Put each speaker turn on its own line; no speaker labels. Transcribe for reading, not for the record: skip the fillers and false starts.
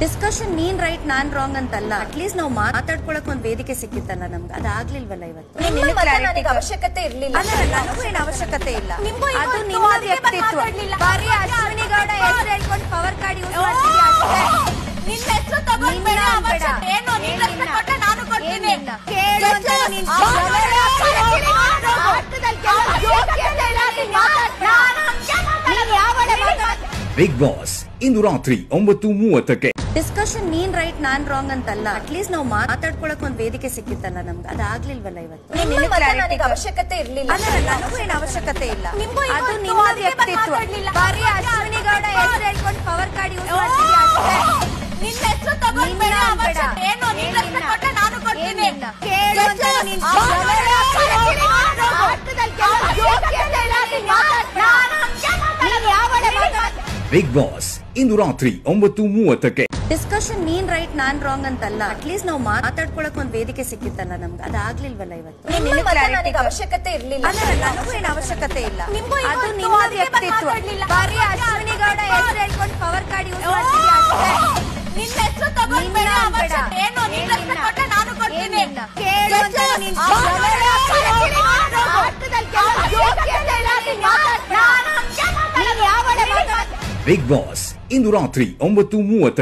Discussion ನೀನ್ right ನಾನ್ wrong ಅಂತಲ್ಲ, at least ನಾವು ಮಾತಾಡ್ಕೊಳಕ್ ಒಂದ್ ವೇದಿಕೆ ಸಿಕ್ಕಿತ್ತಲ್ಲ ನಮ್ಗೆ, ಅದಾಗ್ಲಿಲ್ವಲ್ಲ ಇವತ್ತು.
ಅವಶ್ಯಕತೆ ಇರ್ಲಿಲ್ಲ.
ನನಗೂ ಏನು ಅವಶ್ಯಕತೆ ಇಲ್ಲ. ಅದು ನಿಮ್ಮ ವ್ಯಕ್ತಿತ್ವ. ಬರೀ ಅಶ್ವಿನಿ ಗೌಡ ಹೆಸರು ಹೇಳ್ಕೊಂಡು ಪವರ್ ಕಾರ್ಡ್ ಯೂಸ್ ಮಾಡ್ತೀವಿ ಅಷ್ಟೇ.
ನಿನ್ನ ಹೆಸರು ತಗೊಂಡ್ಬೇಡ, ಅವಶ್ಯಕತೆ ಏನು? ನಿನ್ನ ಹೆಸರು ಕೊಟ್ಟ ನಾನು ಕೊಡ್ತೀನಿ.
ಕೇಳುವಂತ ನೀನ್
ಬಿಗ್ ಬಾಸ್ ಇಂದು ರಾತ್ರಿ 9:30ಕ್ಕೆ.
ಡಿಸ್ಕಷನ್ ನೀನ್ ರೈಟ್ ನಾನ್ ರಾಂಗ್ ಅಂತಲ್ಲ, ಅಟ್ಲೀಸ್ಟ್ ನಾವು ಮಾತಾಡ್ಕೊಳಕ್ ಒಂದ್ ವೇದಿಕೆ ಸಿಕ್ಕಿತ್ತಲ್ಲ ನಮ್ಗೆ, ಅದಾಗ್ಲಿಲ್ವಲ್ಲ ಇವತ್ತು.
ಅವಶ್ಯಕತೆ ಇರ್ಲಿಲ್ಲ.
ನನಗೂ ಏನು ಅವಶ್ಯಕತೆ ಇಲ್ಲ. ಅದು ನಿಮ್ಮ ವ್ಯಕ್ತಿತ್ವ. ಬರೀ ಅಶ್ವಿನಿ ಗೌಡ ಹೆಸರು ಹೇಳ್ಕೊಂಡು ಪವರ್ ಕಾರ್ಡ್ ಯೂಸ್ ಮಾಡ್ತೀವಿ ಅಷ್ಟೇ.
ನಿನ್ನ ಹೆಸರು ತಗೊಂಡ್ಬೇಡ, ಅವಶ್ಯಕತೆ ಏನು? ನಿನ್ನ ಹೆಸರು ಕೊಟ್ಟ ನಾನು ಕೊಡ್ತೀನಿ.
ಕೇಳುವಂತ ನೀನ್
ಬಿಗ್ ಬಾಸ್ ಇಂದು ರಾತ್ರಿ 9:30ಕ್ಕೆ.
ಡಿಸ್ಕಷನ್ ನೀನ್ ರೈಟ್ ನಾನ್ ರಾಂಗ್ ಅಂತಲ್ಲ, ಅಟ್ಲೀಸ್ಟ್ ನಾವು ಮಾತಾಡ್ಕೊಳಕ್ ಒಂದ್ ವೇದಿಕೆ ಸಿಕ್ಕಿತ್ತಲ್ಲ ನಮ್ಗೆ, ಅದಾಗ್ಲಿಲ್ವಲ್ಲ ಇವತ್ತು.
ಅವಶ್ಯಕತೆ ಇರ್ಲಿಲ್ಲ.
ನನಗೂ ಏನು ಅವಶ್ಯಕತೆ ಇಲ್ಲ. ಅದು ನಿಮ್ಮ ವ್ಯಕ್ತಿತ್ವ. ಬರೀ ಅಶ್ವಿನಿ ಗೌಡ ಹೆಸರು ಹೇಳ್ಕೊಂಡು ಪವರ್ ಕಾರ್ಡ್ ಯೂಸ್ ಮಾಡ್ತೀವಿ ಅಷ್ಟೇ.
ನಿನ್ನ ಹೆಸರು ತಗೊಂಡ್ಬೇಡ, ಅವಶ್ಯಕತೆ ಏನು? ನಿನ್ನ ಹೆಸರು ಕೊಟ್ಟ ನಾನು ಕೊಡ್ತೀನಿ.
ಕೇಳುವಂತ ನೀನ್
ಬಿಗ್ ಬಾಸ್ ಇಂದು ರಾತ್ರಿ 9:30.